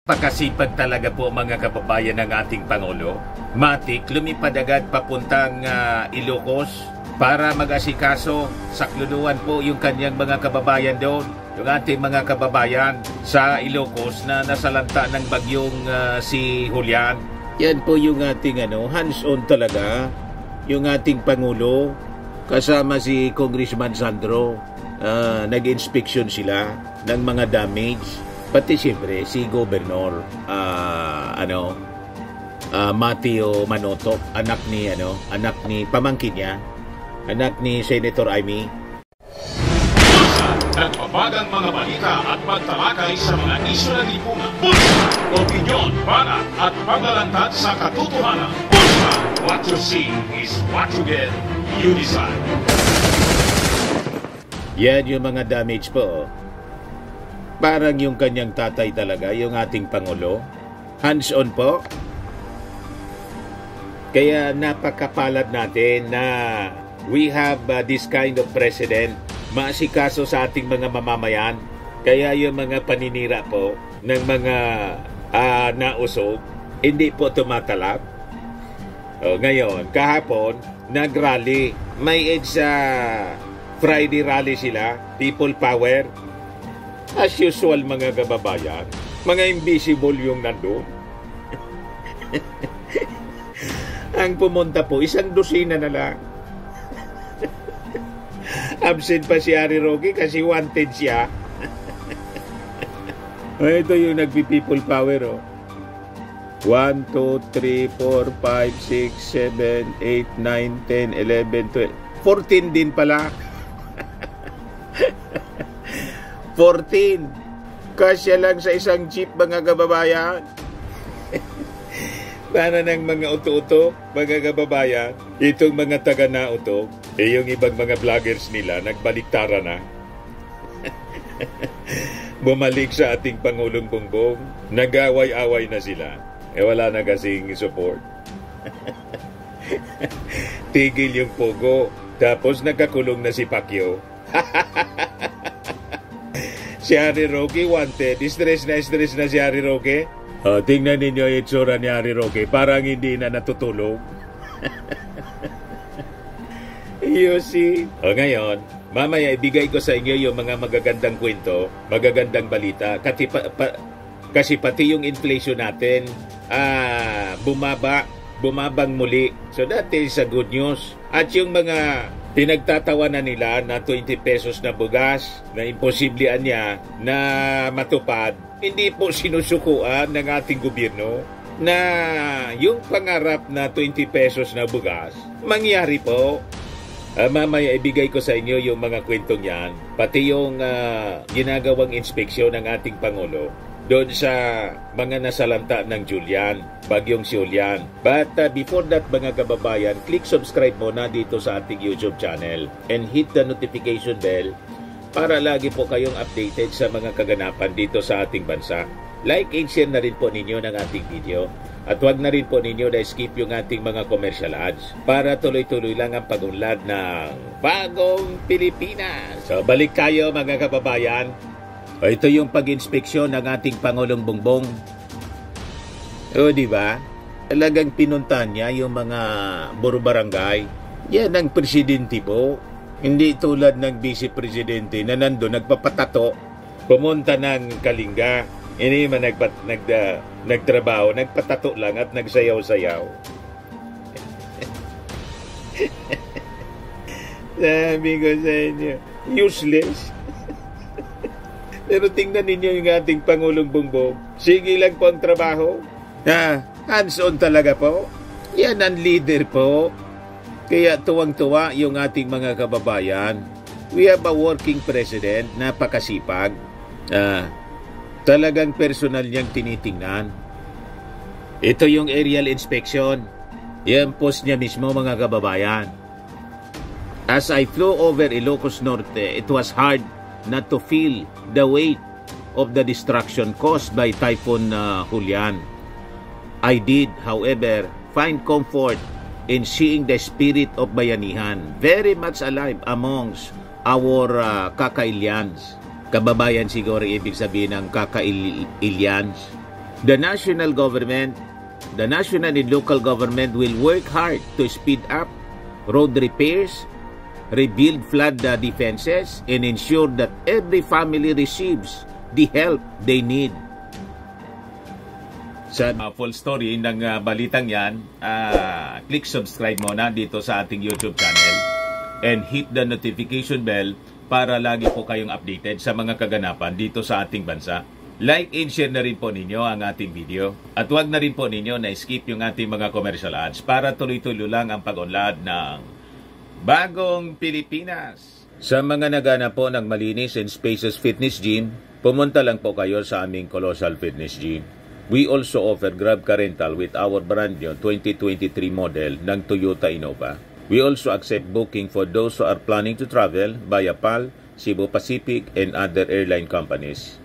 Pakasipag talaga po mga kababayan ng ating Pangulo. Matik, lumipad agad papuntang Ilocos para mag-asikaso, sakluluan po yung kanyang mga kababayan doon. Yung ating mga kababayan sa Ilocos na nasalanta ng bagyong si Julian. Yan po yung ating hands-on talaga, yung ating Pangulo kasama si Congressman Sandro. Nag-inspection sila ng mga damage. Pati siyempre si Gobernador Mateo Manotoc, anak ni pamangkin niya, anak ni Senator Amy. Nagpapagang mga balita at pagtalakay sa mga isyu ng lipunan. Bulsa! Opinyon, banat at paglalantad sa katotohanan. Bulsa! What you see is what you get. You decide. Yan yung mga damage po. Parang yung kanyang tatay talaga, yung ating Pangulo. Hands-on po. Kaya napakapalad natin na we have this kind of president, maasikaso sa ating mga mamamayan. Kaya yung mga paninira po ng mga nausog, hindi po tumatalab. Ngayon, kahapon, nag-rally. May Friday rally sila, People Power. As usual mga kababayan, mga invisible yung nandun. Ang pumunta po, 1 dosina na lang. Absent pa si Harry Roque kasi wanted siya. Ito yung nagpi-people power. 1, 2, 3, 4, 5, 6, 7, 8, 9, 10, 11, 12. 14 din pala. 14. Kasya lang sa isang jeep mga kababayan. Para ng mga uto-uto, mga kababayan, itong mga taga-nauto, yung ibang mga vloggers nila, nagbaliktara na. Bumalik sa ating Pangulong Bongbong, nag-away-away na sila. Wala na kasing support. Tigil yung pogo, tapos nagkakulong na si Pacquiao. Si Harry Roque wanted. Stress na si Harry Roque. Tingnan ninyo yung itsura ni Harry Roque. Parang hindi na natutulog. You see? Ngayon, mamaya ibigay ko sa inyo yung mga magagandang kwento, magagandang balita. Kasi pati yung inflation natin, bumabang muli. So that is a good news. At yung mga pinagtatawanan nila na 20 pesos na bugas na imposiblian niya na matupad, hindi po sinusukuan ng ating gobyerno na yung pangarap na 20 pesos na bugas mangyari po. Mamaya ibigay ko sa inyo yung mga kwentong yan, pati yung ginagawang inspeksyon ng ating Pangulo doon sa mga nasalanta ng bagyong Julian. But before that mga kababayan, click subscribe muna dito sa ating YouTube channel and hit the notification bell para lagi po kayong updated sa mga kaganapan dito sa ating bansa. Like and share na rin po ninyo ng ating video. At huwag na rin po ninyo na skip yung ating mga commercial ads para tuloy-tuloy lang ang pag-unlad ng Bagong Pilipinas. So balik tayo mga kababayan. Ito yung pag-inspeksyon ng ating Pangulong Bongbong. Di ba? Talagang pinuntahan niya yung mga buro-barangay. Yan ang presidente po. Hindi tulad ng vice-presidente na nandun nagpapatato. Pumunta ng Kalinga. Hindi man nagtrabaho, nagpatato lang at nagsayaw-sayaw. Sabi ko sa inyo, useless. Pero tingnan ninyo yung ating Pangulong Bongbong. Sige lang po ang trabaho. Hands-on talaga po. Yan ang leader po. Kaya tuwang-tuwa yung ating mga kababayan. We have a working president, napakasipag. Talagang personal niyang tinitingnan. Ito yung aerial inspection. Yan post niya mismo mga kababayan. As I flew over Ilocos Norte, it was hard not to feel the weight of the destruction caused by Typhoon Julian. I did, however, find comfort in seeing the spirit of bayanihan very much alive amongst our Kaka-Ilians. Kababayan siguro ibig sabihin ng Kaka-Ilians. The national and local government will work hard to speed up road repairs, rebuild flood defenses, and ensure that every family receives the help they need. Sa full story ng balitang yan, click subscribe muna dito sa ating YouTube channel and hit the notification bell para lagi po kayong updated sa mga kaganapan dito sa ating bansa. Like and share na rin po ninyo ang ating video. At huwag na rin po ninyo na skip yung ating mga commercial ads para tuloy-tuloy lang ang pag-unlad ng Bagong Pilipinas. Sa mga nagana po ng malinis and spacious fitness gym, pumunta lang po kayo sa aming Colossal Fitness Gym. We also offer Grab Car Rental with our brand new 2023 model ng Toyota Innova. We also accept booking for those who are planning to travel via PAL, Cebu Pacific, and other airline companies,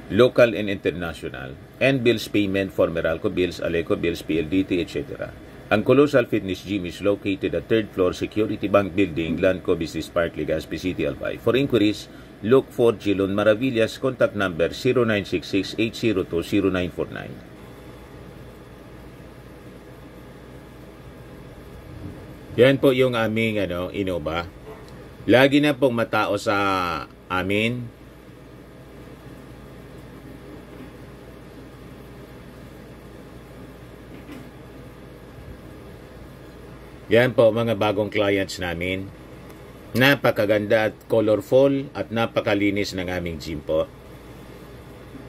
local and international, and bills payment for Meralco Bills, Aleco Bills, PLDT, etc. Ang Colossal Fitness Gym is located at 3rd floor Security Bank Building, Lanco Business Park, Legazpi City, Albay. For inquiries, look for Gilon Maravillas, contact number 0966-802-0949. Yan po yung aming Innova. Lagi na pong matao sa amin. Yan po mga bagong clients namin. Napakaganda at colorful at napakalinis ng aming gym po.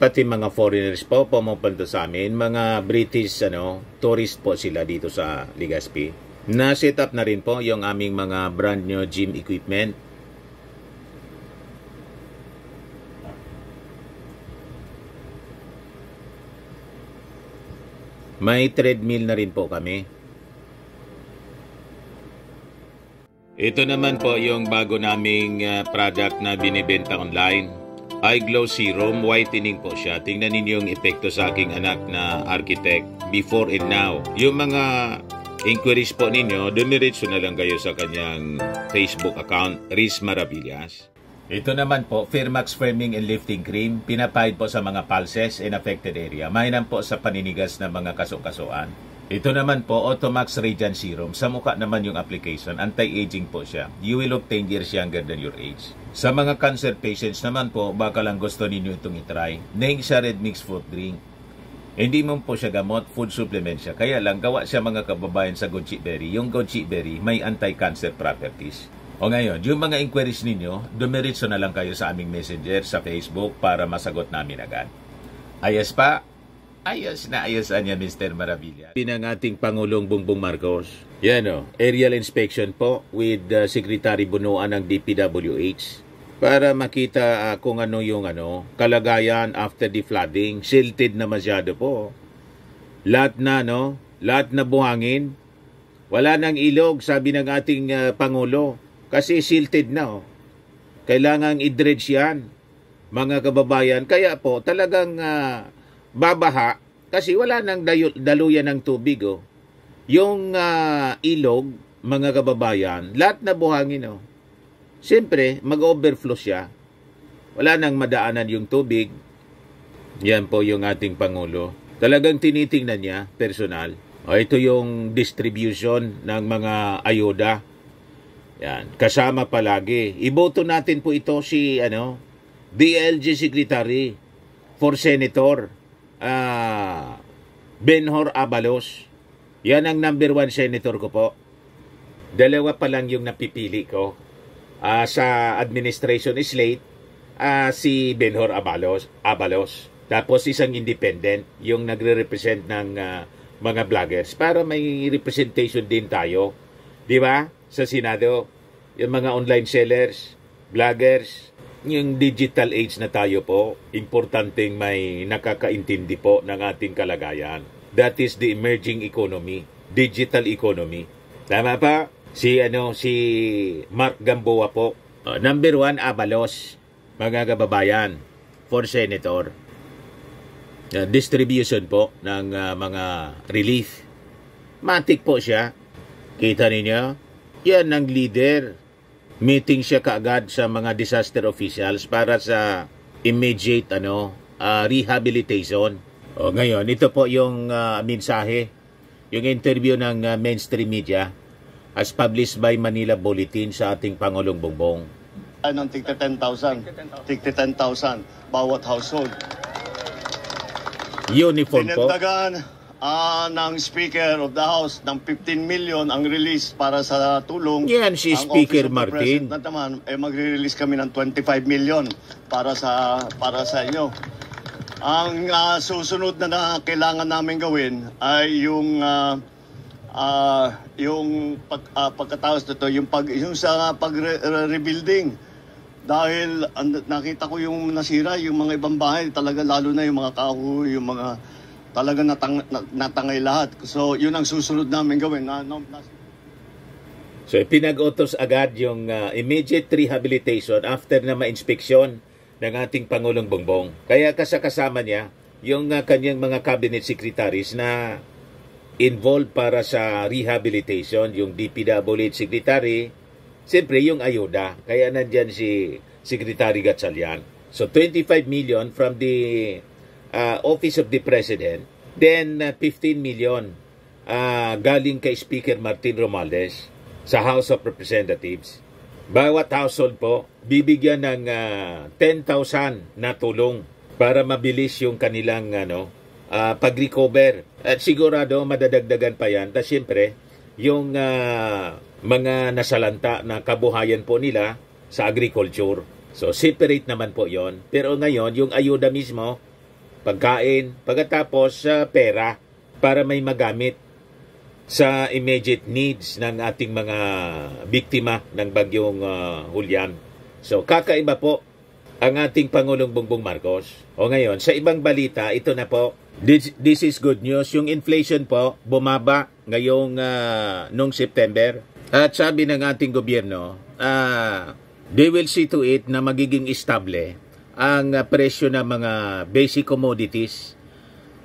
Pati mga foreigners po pumupunta sa amin, mga British tourist po sila dito sa Legazpi. Na-set up na rin po yung aming mga brand new gym equipment. May treadmill na rin po kami. Ito naman po yung bago naming product na binibenta online. Eye Glow Serum, whitening po siya. Tingnan ninyo yung epekto sa aking anak na architect before and now. Yung mga inquiries po ninyo, dumiretso na lang kayo sa kanyang Facebook account, Riz Maravillas. Ito naman po, Firmax Firming and Lifting Cream. Pinapahid po sa mga pulses and affected area. Mainam po sa paninigas na mga kaso-kasuan. Ito naman po, Automax Radiant Serum. Sa mukha naman yung application, anti-aging po siya. You will look 10 years younger than your age. Sa mga cancer patients naman po, baka lang gusto ninyo itong itry. Neng siya red mixed fruit drink. Hindi mo po siya gamot, food supplement siya. Kaya lang, gawa siya mga kababayan sa goji berry. Yung goji berry may anti-cancer properties. O ngayon, yung mga inquiries ninyo, dumiritso na lang kayo sa aming messenger sa Facebook para masagot namin agad. Ayos pa? Ayos na ayos niya, Mr. Maravilla. Pinang ating Pangulong Bongbong Marcos. Yan aerial inspection po with Secretary Bunuan ng DPWH para makita kung ano yung kalagayan after the flooding. Silted na masyado po. Lahat na buhangin. Wala nang ilog, sabi ng ating Pangulo. Kasi silted na Kailangang i-dredge yan, mga kababayan. Kaya po talagang babaha kasi wala nang daluyan ng tubig Yung ilog, mga kababayan, lahat na buhangin Siyempre, mag-overflow siya. Wala nang madaanan yung tubig. Yan po yung ating Pangulo. Talagang tinitingnan niya, personal. Ito yung distribution ng mga ayuda. Yan, kasama palagi. Iboto natin po ito si DLG Secretary for Senator Benhur Abalos. Yan ang number 1 senator ko po. Dalawa pa lang yung napipili ko sa administration slate, si Benhur Abalos. Tapos isang independent, yung nagre-represent ng mga vloggers para may representation din tayo. Di ba? Sa Senado, yung mga online sellers, vloggers, yung digital age na tayo po, importanteng may nakakaintindi po ng ating kalagayan. That is the emerging economy, digital economy. Tama pa? Si Mark Gamboa po. Number 1, Abalos, mga kababayan, for senator. Distribution po ng mga relief. Matik po siya. Kita ninyo? Yan ang leader. Meeting siya kaagad sa mga disaster officials para sa immediate rehabilitation. O ngayon, ito po yung mensahe, yung interview ng mainstream media as published by Manila Bulletin sa ating Pangulong Bongbong. Ng tigta 10,000. Tigta 10,000 bawat household. Uniform po. Dinagdagan ng Speaker of the House ng 15 million ang release para sa tulong. Yan si ang Speaker Office of the Martin. President naman, magre-release kami ng 25 million para sa inyo. Ang susunod na kailangan namin gawin ay yung pagkatapos nito, yung sa pag-rebuilding. Dahil nakita ko yung nasira, yung mga ibang bahay, talaga lalo na yung mga kahoy, yung mga talaga natangay lahat. So yun ang susunod namin gawin. So pinag-utos agad yung immediate rehabilitation after na ma-inspeksyon ng ating Pangulong Bongbong. Kaya kasama niya yung kanyang mga cabinet secretaries na involved para sa rehabilitation, yung DPWH secretary, siyempre yung ayuda. Kaya nandyan si Secretary Gatchalian. So 25 million from the Office of the President, then 15 million galing kay Speaker Martin Romualdez sa House of Representatives. Bawat household po, bibigyan ng 10,000 na tulong para mabilis yung kanilang pag-recover. At sigurado madadagdagan pa yan. At siyempre, yung mga nasalanta na kabuhayan po nila sa agriculture. So, separate naman po yon. Pero ngayon, yung ayuda mismo, pagkain, pagkatapos pera para may magamit sa immediate needs ng ating mga biktima ng bagyong Julian. So, kakaiba po ang ating Pangulong Bongbong Marcos. O ngayon, sa ibang balita, ito na po. This is good news. Yung inflation po, bumaba ngayong nung September. At sabi ng ating gobyerno, they will see to it na magiging estable ang presyo ng mga basic commodities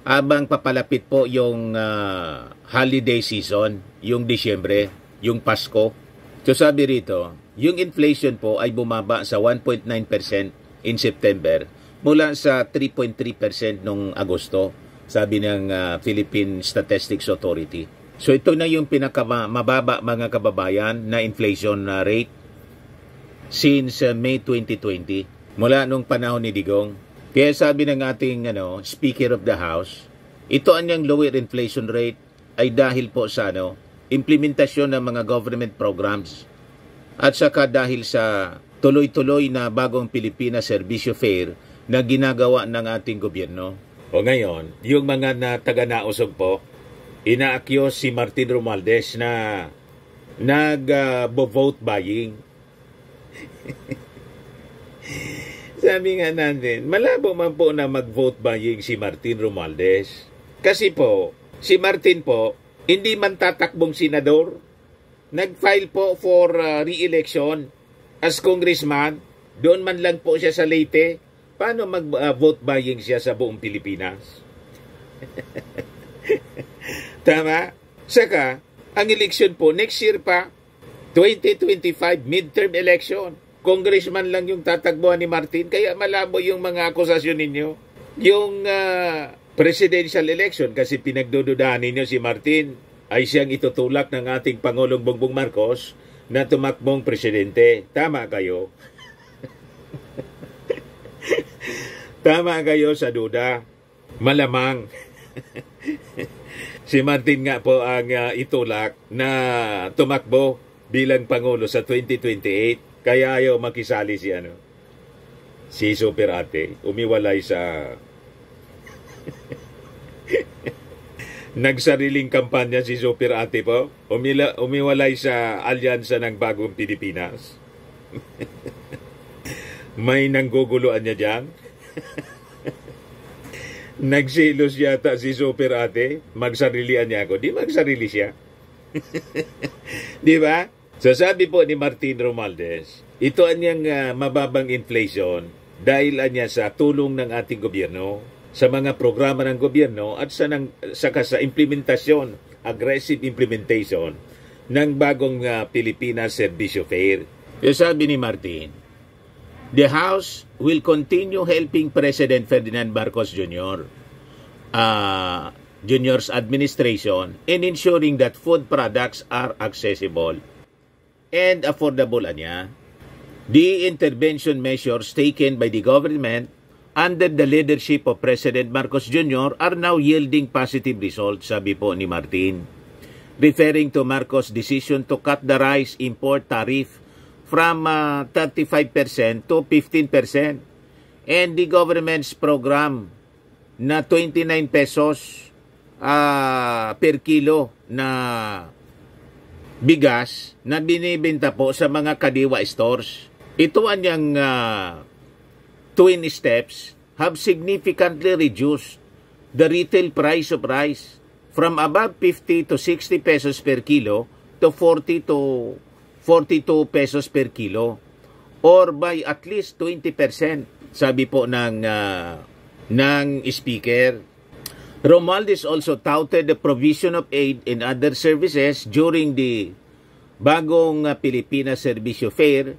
habang papalapit po yung holiday season, yung Disyembre, yung Pasko. So sabi rito, yung inflation po ay bumaba sa 1.9% in September mula sa 3.3% noong Agosto, sabi ng Philippine Statistics Authority. So ito na yung pinakamababa mga kababayan na inflation rate since May 2020 mula nung panahon ni Digong. Kaya sabi ng ating Speaker of the House, ito anyang lower inflation rate ay dahil po sa implementasyon ng mga government programs at saka dahil sa tuloy-tuloy na bagong Pilipinas Servicio Fair na ginagawa ng ating gobyerno. O ngayon, yung mga taga-nausog po, inaakyos si Martin Romualdez na nag-vote buying. Sabi nga natin, malabo man po na mag-vote buying si Martin Romualdez. Kasi po, si Martin po, hindi man tatakbong senador. Nag-file po for re-election as congressman. Doon man lang po siya sa Leyte. Paano mag-vote buying siya sa buong Pilipinas? Tama? Saka, ang election po, next year pa, 2025 midterm election. Congressman lang yung tatakbuhan ni Martin, kaya malabo yung mga akusasyon ninyo. Yung presidential election, kasi pinagdududahan ninyo si Martin, ay siyang itutulak ng ating Pangulong Bongbong Marcos na tumakbong presidente. Tama kayo. Tama kayo sa duda. Malamang. Si Martin nga po ang itulak na tumakbo bilang Pangulo sa 2028. Kaya ayaw makisali si Super Ate. Umiwalay sa nagsariling kampanya si Super Ate po. Umiwalay sa alyansa ng Bagong Pilipinas. May nangguguluan niya dyan. Nagsilos yata si Super Ate. Magsarilian niya ako. Di magsarili siya. Di ba? So sabi po ni Martin Romualdez, ito anyang mababang inflation dahil anya sa tulong ng ating gobyerno, sa mga programa ng gobyerno at sa implementasyon, aggressive implementation ng bagong Pilipinas Servicio Fair. So sabi ni Martin, the House will continue helping President Ferdinand Marcos Jr. Junior's administration in ensuring that food products are accessible and affordable anya. The intervention measures taken by the government under the leadership of President Marcos Jr. are now yielding positive results, sabi po ni Martin. Referring to Marcos' decision to cut the rice import tariff from 35% to 15% and the government's program na 29 pesos per kilo na bigas na binibenta po sa mga kadiwa stores. Ito anyang twin steps have significantly reduced the retail price of rice from above 50 to 60 pesos per kilo to 40 to 42 pesos per kilo or by at least 20%, sabi po ng speaker. Romualdez also touted the provision of aid and other services during the bagong Pilipinas Servicio Fair,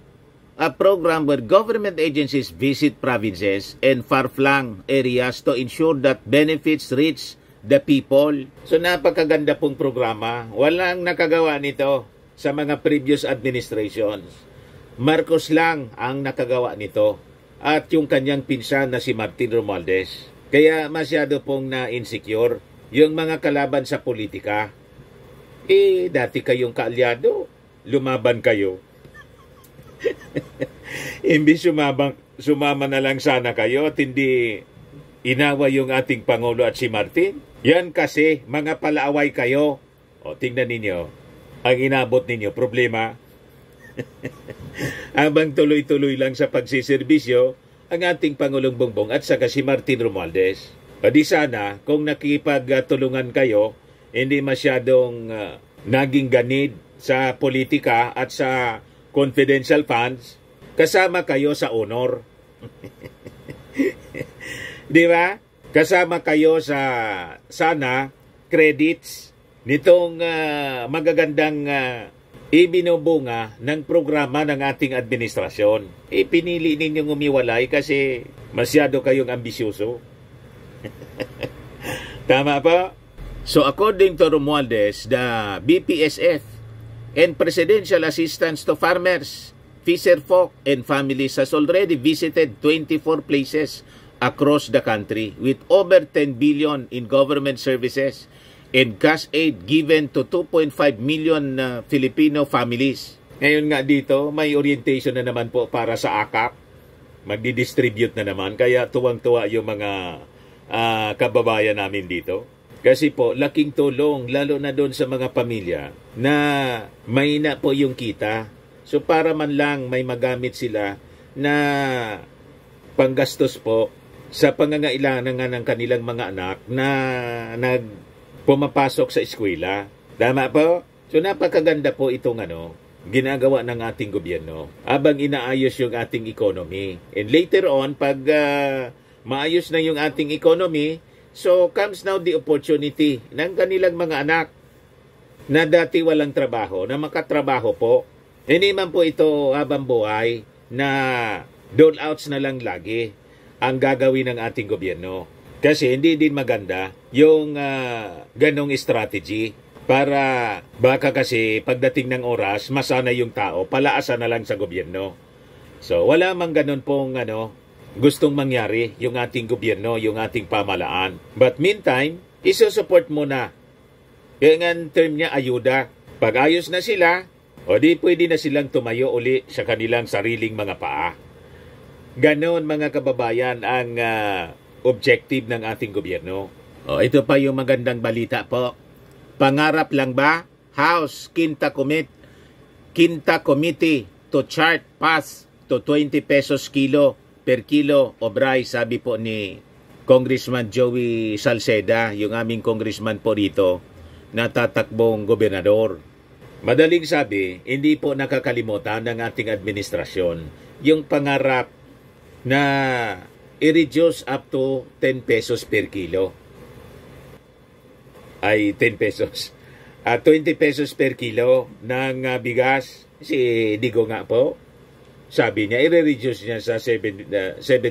a program where government agencies visit provinces and far-flung areas to ensure that benefits reach the people. So napakaganda pong programa. Walang nakagawa nito sa mga previous administrations. Marcos lang ang nakagawa nito at yung kanyang pinsan na si Martin Romualdez. Kaya masyado pong na-insecure yung mga kalaban sa politika. Dati kayong kaalyado, lumaban kayo. Imbis sumama na lang sana kayo at hindi inawa yung ating Pangulo at si Martin. Yan kasi mga palaaway kayo. O tingnan ninyo, ang inabot ninyo, problema. Habang tuloy-tuloy lang sa pagsiservisyo ang ating Pangulong Bongbong at saka si Martin Romualdez. O di sana, kung nakipagtulungan kayo, hindi masyadong naging ganid sa politika at sa confidential funds, kasama kayo sa honor. Di ba? Kasama kayo sa sana credits nitong magagandang ibinubunga ng programa ng ating administrasyon. Pinili ninyong umiwalay kasi masyado kayong ambisyoso. Tama pa? So according to Romualdez, the BPSF and Presidential Assistance to Farmers, Fisherfolk, and Families has already visited 24 places across the country with over 10 billion in government services and cash aid given to 2.5 million Filipino families. Ngayon nga dito, may orientation na naman po para sa AKAP. Magdi-distribute na naman. Kaya tuwang-tuwa yung mga kababayan namin dito. Kasi po, laking tulong, lalo na doon sa mga pamilya na mahina po yung kita. So para man lang may magamit sila na panggastos po sa pangangailangan ng kanilang mga anak na pumapasok sa eskwela. Tama po? So napakaganda po itong ginagawa ng ating gobyerno habang inaayos yung ating economy. And later on, pag maayos na yung ating economy, so comes now the opportunity ng kanilang mga anak na dati walang trabaho, na makatrabaho po. Hindi man po ito habang buhay na dole-outs na lang lagi ang gagawin ng ating gobyerno. Kasi hindi din maganda yung ganong strategy para baka kasi pagdating ng oras, masana yung tao, palaasa na lang sa gobyerno. So wala mang ganon pong gustong mangyari yung ating gobyerno, yung ating pamalaan. But meantime, isusupport mo na. Yung ang term niya, ayuda. Pag ayos na sila, o di pwede na silang tumayo uli sa kanilang sariling mga paa. Ganon mga kababayan ang objective ng ating gobyerno. O ito pa yung magandang balita po. Pangarap lang ba? House Quinta Committee to chart path to 20 pesos per kilo of rice, sabi po ni Congressman Joey Salceda, yung aming congressman po rito na tatakbong gobernador. Madaling sabi, hindi po nakakalimutan ng ating administrasyon yung pangarap na i-reduce up to 10 pesos per kilo. Ay, 10 pesos. 20 pesos per kilo ng bigas. Si Digo nga po, sabi niya, i-reduce niya sa 7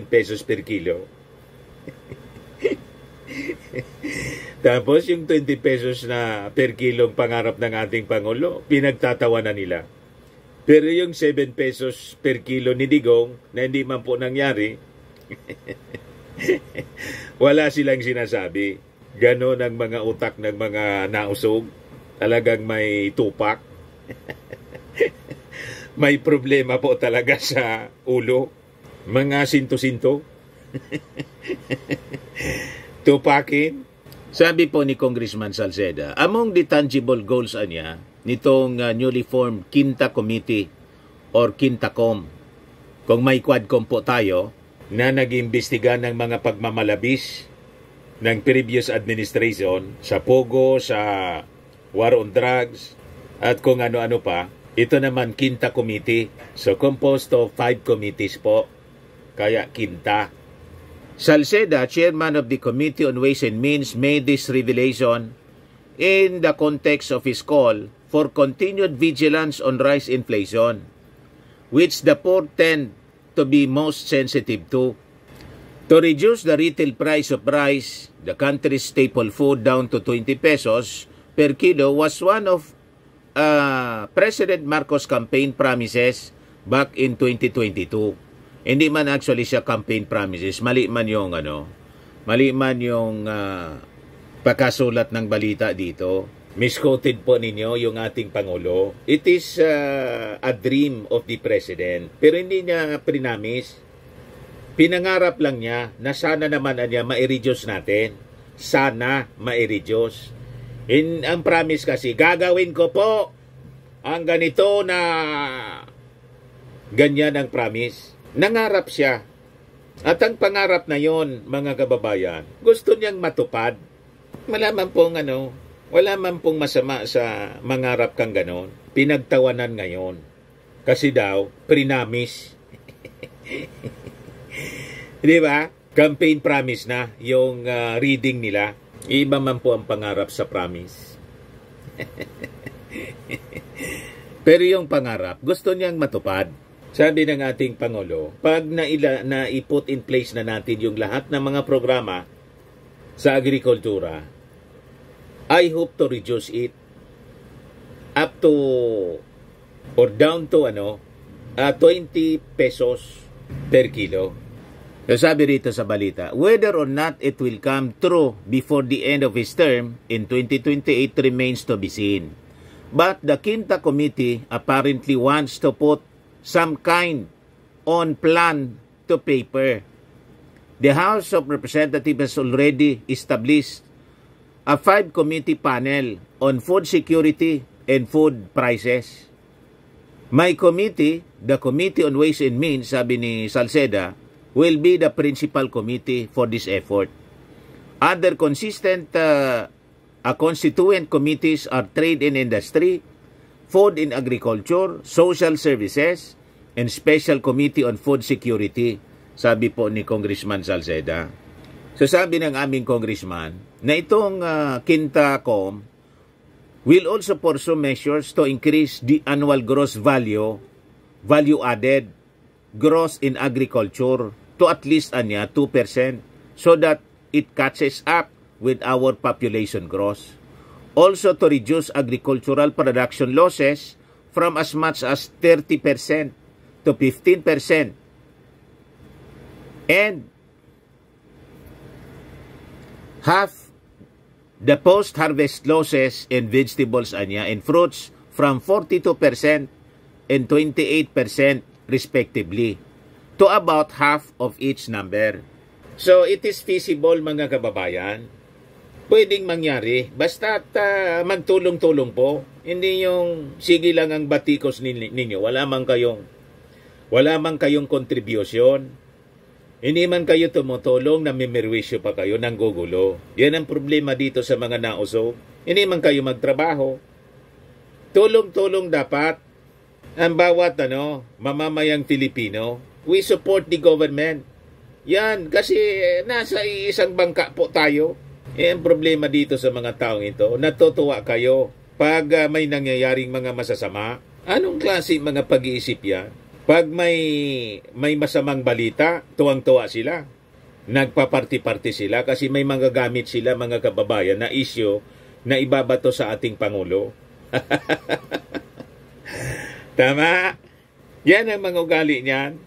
pesos per kilo. Tapos yung 20 pesos na per kilong pangarap ng ating Pangulo, pinagtatawanan nila. Pero yung 7 pesos per kilo ni Digong na hindi man po nangyari, wala silang sinasabi. Ganon ang mga utak ng mga nausog. Talagang may tupak. May problema po talaga sa ulo. Mga sinto-sinto. Tupakin. Sabi po ni Congressman Salceda, among the tangible goals niya, nitong newly formed Quinta Committee or Quintacom, kung may Quadcom po tayo, na nag-imbestiga ng mga pagmamalabis ng previous administration sa Pogo, sa War on Drugs, at kung ano-ano pa. Ito naman Quinta Committee. So composed of 5 committees po. Kaya Quinta. Salceda, chairman of the Committee on Ways and Means, made this revelation in the context of his call for continued vigilance on rice inflation, which the poor tend to be most sensitive to. To reduce the retail price of rice, the country's staple food, down to 20 pesos per kilo was one of President Marcos' campaign promises back in 2022. Hindi man actually siya campaign promises, mali man yung pagkasulat ng balita dito. Misquoted po ninyo yung ating Pangulo. It is a dream of the President. Pero hindi niya prinamis. Pinangarap lang niya na sana naman niya ma-reduce natin. Sana ma-reduce. Ang promise kasi, gagawin ko po ang ganito na ganyan ang promise. Nangarap siya. At ang pangarap na yon, mga kababayan, gusto niyang matupad. Wala man pong masama sa mangarap kang ganon. Pinagtawanan ngayon. Kasi daw, prinamis. Di ba? Campaign promise na yung reading nila. Iba man po ang pangarap sa promise. Pero yung pangarap, gusto niyang matupad. Sabi ng ating Pangulo, pag na-i-put in place na natin yung lahat ng mga programa sa agrikultura, I hope to reduce it up to or down to 20 pesos per kilo. So sabi rito sa balita, whether or not it will come true before the end of his term in 2028 remains to be seen. But the Quinta Committee apparently wants to put some kind on plan to paper. The House of Representatives has already established a 5-committee panel on food security and food prices. My committee, the Committee on Ways and Means, sabi ni Salceda, will be the principal committee for this effort. Other constituent committees are Trade and Industry, Food and Agriculture, Social Services, and Special Committee on Food Security, sabi po ni Congressman Salceda. So sabi ng aming congressman na itong Quintacom will also pursue measures to increase the annual gross value added gross in agriculture to at least 2% so that it catches up with our population growth. Also to reduce agricultural production losses from as much as 30% to 15%. And half the post-harvest losses in vegetables and fruits from 42% and 28% respectively to about half of each number. So it is feasible, mga kababayan. Pwedeng mangyari basta magtulong-tulong po. Hindi yung sige lang ang batikos ninyo. Wala man kayong contribution. Hindi man kayo tumutulong, namimirwisyo pa kayo, nanggugulo. Yan ang problema dito sa mga nausog. Hindi man kayo magtrabaho. Tulong-tulong dapat ang bawat mamamayang Pilipino. We support the government. Yan, kasi nasa isang bangka po tayo. Ang problema dito sa mga taong ito, natutuwa kayo pag may nangyayaring mga masasama. Anong klase mga pag-iisip yan? Pag may masamang balita, tuwang-tuwa sila. nagpaparty-party sila kasi may mga gamit sila, mga kababayan, na issue na ibabato sa ating Pangulo. Tama? Yan ang mga ugali niyan.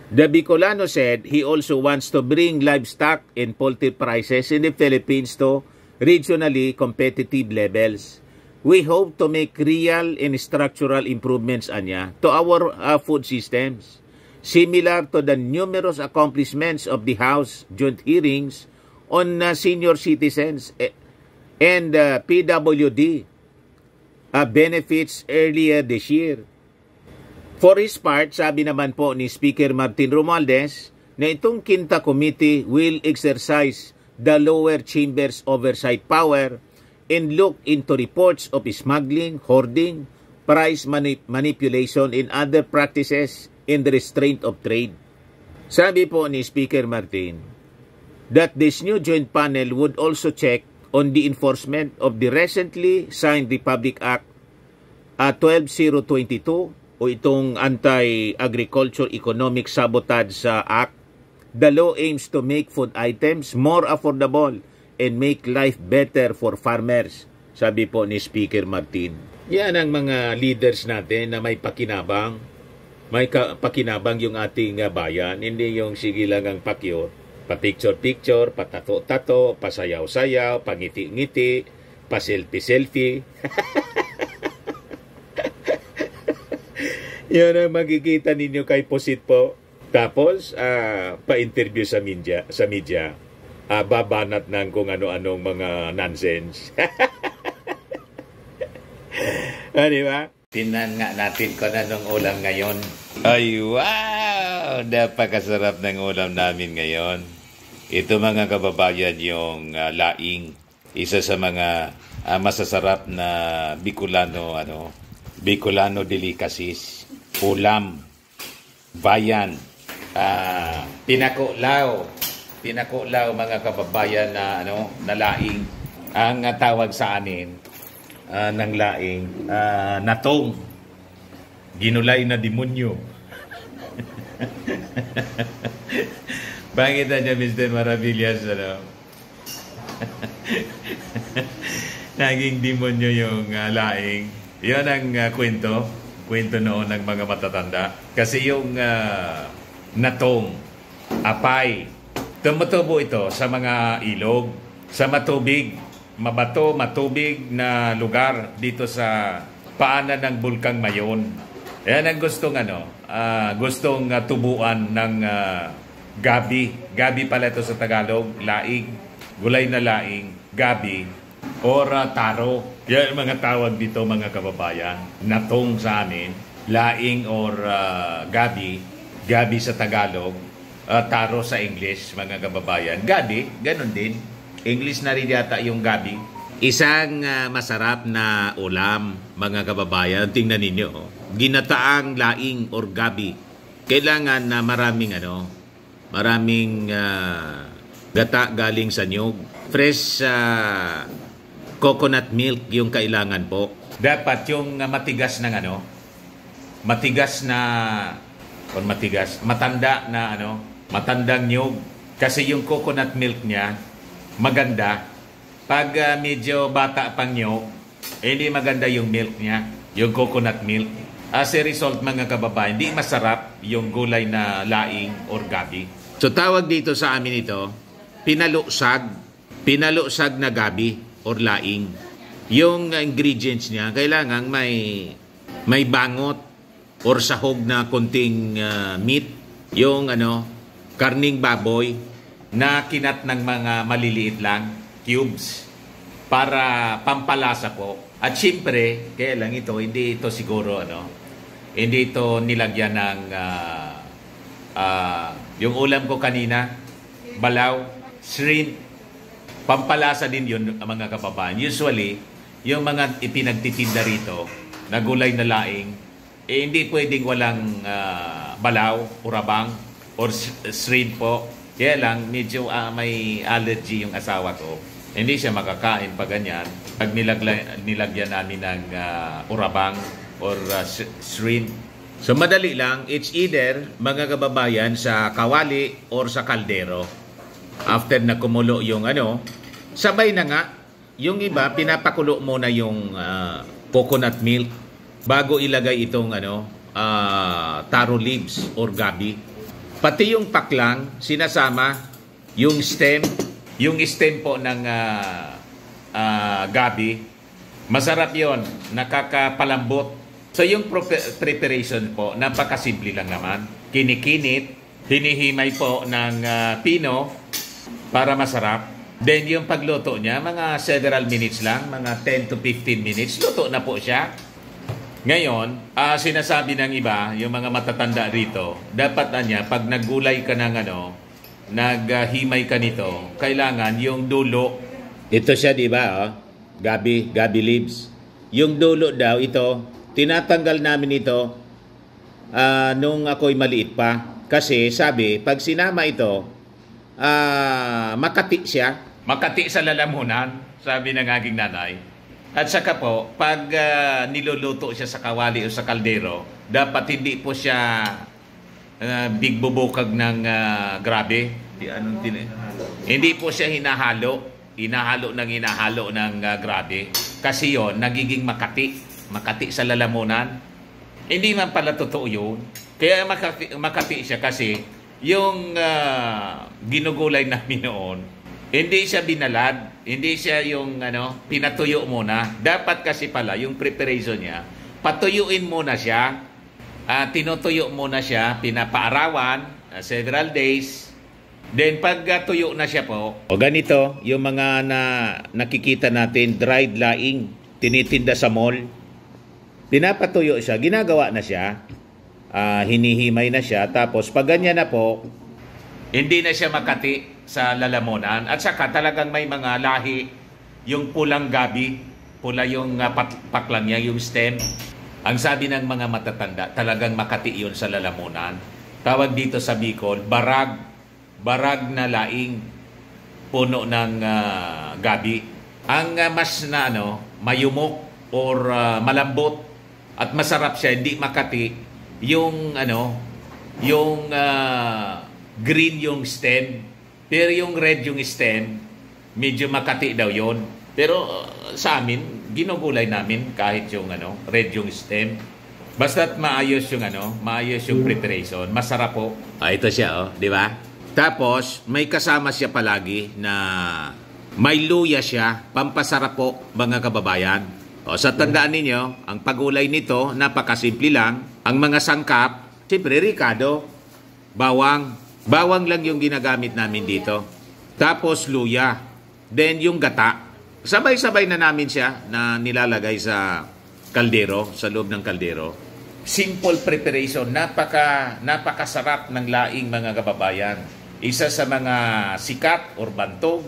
The Bicolano said he also wants to bring livestock and poultry prices in the Philippines to regionally competitive levels. We hope to make real and structural improvements to our food systems, similar to the numerous accomplishments of the House joint hearings on senior citizens and PWD benefits earlier this year. For his part, sabi naman po ni Speaker Martin Romualdez na itong Quinta Committee will exercise the lower chamber's oversight power and look into reports of smuggling, hoarding, price manipulation, and other practices in the restraint of trade. Sabi po ni Speaker Martin that this new joint panel would also check on the enforcement of the recently signed Republic Act 12022 o itong Anti-Agriculture Economic Sabotage Act. The law aims to make food items more affordable and make life better for farmers, sabi po ni Speaker Martin. Yan ang mga leaders natin na may pakinabang. May pakinabang yung ating bayan, hindi yung sige lang ang pakyo. Pa-picture-picture, patato-tato, pasayaw-sayaw, pangiti-ngiti, pa-selfie-selfie. Yan ang makikita ninyo kay Pusit po. Tapos, pa-interview sa media. Babanat ng kung ano-anong mga nonsense. Di ba? Tingnan nga natin kung anong ulam ngayon. Ay, wow! Napakasarap ng ulam namin ngayon. Ito mga kababayan yung laing. Isa sa mga masasarap na Bicolano delicacies. Ulam, bayan, pinakuklaw mga kababayan na na laing. Ang tawag sa anin ng laing, natong, ginulay na demonyo. Bakit niya, Mr. Maravillas, naging demonyo yung laing. Yan ang kwento noon ng mga matatanda. Kasi yung natong, apay, tumutubo ito sa mga ilog, sa matubig, matubig na lugar dito sa paanan ng Bulkang Mayon. Yan ang gustong tubuan ng gabi. Gabi pala ito sa Tagalog, laing, gulay na laing, gabi, or taro. Yan mga tawag dito mga kababayan. Natong sa amin, laing or gabi. Gabi sa Tagalog, taro sa English mga kababayan. Gabi, ganun din. English na rin yata yung gabi. Isang masarap na ulam mga kababayan. Tingnan ninyo. Ginataang laing or gabi. Kailangan na maraming gata galing sa nyug. Fresh coconut milk yung kailangan po. Dapat yung matigas matandang nyug. Kasi yung coconut milk niya maganda. Pag medyo bata pang nyug, hindi maganda yung milk niya, yung coconut milk. As a result mga kababayan, hindi masarap yung gulay na laing or gabi. So tawag dito sa amin ito, pinalusag na gabi or laing. Yung ingredients niya, kailangan may bangot or sahog na konting meat. Yung karning baboy na kinat ng mga maliliit lang, cubes, para pampalasa po. At syempre, kaya lang hindi ito siguro, hindi ito nilagyan ng, yung ulam ko kanina, balaw, shrimp, pampalasa din yun mga kababayan. Usually, yung mga ipinagtitinda rito na gulay na laing, hindi pwedeng walang balaw, urabang, or shrimp po. Kaya lang, medyo may allergy yung asawa ko. Hindi siya makakain pa ganyan. Pag nilagyan namin ng urabang or shrimp. So madali lang, it's either mga kababayan sa kawali or sa kaldero. After na kumulo yung sabay na nga, yung iba, pinapakulo muna yung coconut milk bago ilagay itong taro leaves or gabi. Pati yung paklang, sinasama yung stem po ng gabi. Masarap yon, nakakapalambot. So yung preparation po, napakasimple lang naman. Kinikinit, hinihimay po ng pino para masarap. Then yung pagluto niya, mga several minutes lang, mga 10 to 15 minutes, luto na po siya. Ngayon, sinasabi ng iba, yung mga matatanda rito, dapat pag naggulay ka ng naghimay ka nito, kailangan yung dulo. Ito siya, di ba? Gabi leaves. Yung dulo daw, ito, tinatanggal namin ito nung ako'y maliit pa. Kasi sabi, pag sinama ito, makati siya. Makati sa lalamunan, sabi ng aking nanay. At saka po, pag niluluto siya sa kawali o sa kaldero, dapat hindi po siya bigbubukag ng grabe. Hindi po siya hinahalo ng grabe. Kasi yon nagiging makati sa lalamunan. Hindi man pala totoo yun. Kaya makati siya kasi yung ginugulay namin noon, hindi siya binalad, hindi siya yung pinatuyo muna. Dapat kasi pala yung preparation niya, patuyuin muna siya, tinutuyo muna siya, pinapaarawan, several days. Then pag tuyo na siya po, o ganito, yung mga nakikita natin, dried laing, tinitinda sa mall, pinapatuyo siya, ginagawa na siya, hinihimay na siya, tapos pag ganyan na po, hindi na siya makati sa lalamunan. At saka talagang may mga lahi, yung pulang gabi, pula yung paklang niya, yung stem. Ang sabi ng mga matatanda, talagang makati yun sa lalamunan. Tawag dito sa Bicol, barag na laing, puno ng gabi. Ang mas mayumok or malambot at masarap siya, hindi makati, yung green yung stem, pero yung red yung stem, medyo makati daw yon. Pero sa amin, ginugulay namin kahit yung red yung stem. Basta't maayos yung preparation, masarap po. Ito siya, di ba? Tapos may kasama siya palagi na may luya siya, pampasarap po mga kababayan. Sa tandaan ninyo, ang pagulay nito, napakasimple lang. Ang mga sangkap, siyempre ricado, bawang. Bawang lang yung ginagamit namin dito. Tapos luya. Then yung gata. Sabay-sabay na namin siya na nilalagay sa kaldero, sa loob ng kaldero. Simple preparation. Napakasarap ng laing mga kababayan. Isa sa mga sikat or bantog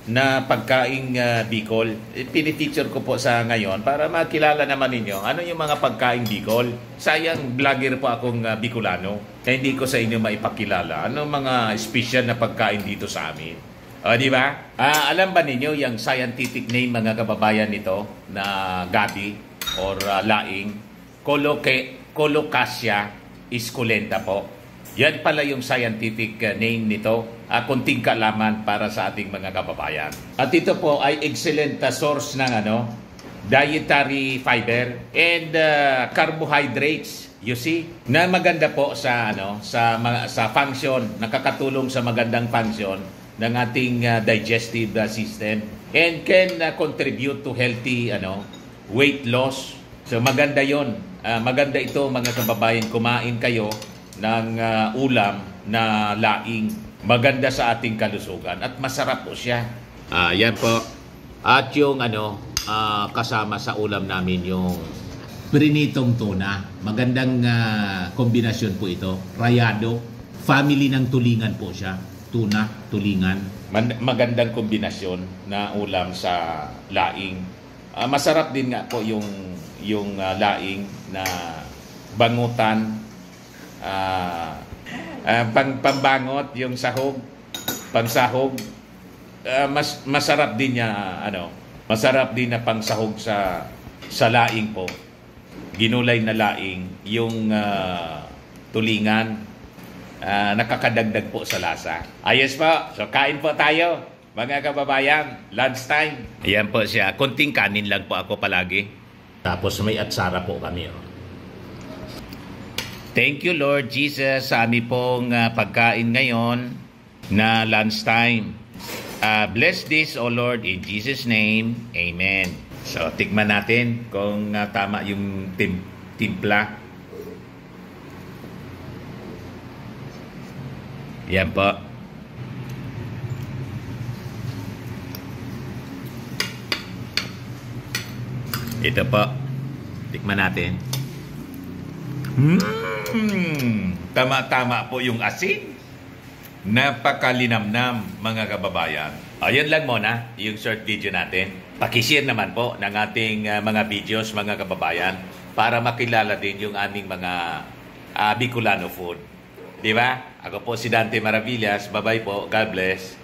na pagkaing Bicol. Pinifeature ko po sa ngayon para makilala naman ninyo ano yung mga pagkaing Bicol. Sayang, vlogger po akong Bicolano. Kaya hindi ko sa inyo maipakilala ano mga special na pagkain dito sa amin. Di ba? Alam ba ninyo yung scientific name mga kababayan nito na gabi or laing? Colocasia esculenta po. Yan pala yung scientific name nito. Kunting kaalaman para sa ating mga kababayan. At ito po ay excellent source ng dietary fiber and carbohydrates. You see? Na maganda po sa sa function, nakakatulong sa magandang function ng ating digestive system and can contribute to healthy weight loss. So maganda 'yon. Maganda ito mga kababayan, kumain kayo ng ulam na laing. Maganda sa ating kalusugan at masarap po siya. Yan po. At yung kasama sa ulam namin yung prinitong tuna. Magandang kombinasyon po ito. Rayado. Family ng tulingan po siya. Tuna, tulingan. Magandang kombinasyon na ulam sa laing. Masarap din nga po yung laing na bangutan. Pambangot, yung sahog, pangsahog, masarap din niya, masarap din na pangsahog sa laing po. Ginulay na laing, yung tulingan, nakakadagdag po sa lasa. Ayos po. So kain po tayo, mga kababayan. Lunchtime. Ayan po siya. Konting kanin lang po ako palagi. Tapos may atsara po kami. Oh. Thank you Lord Jesus sa aming pong pagkain ngayon na lunchtime. Bless this, O Lord, in Jesus' name. Amen. So, tikman natin kung tama yung timpla. Yan po. Ito po. Tikman natin. Tama-tama po yung asin. Napakalinamnam, mga kababayan. Ayan lang muna yung short video natin. Pakishare naman po ng ating mga videos, mga kababayan, para makilala din yung aming mga Bicolano food. Di ba? Ako po si Dante Maravillas. Bye-bye po. God bless.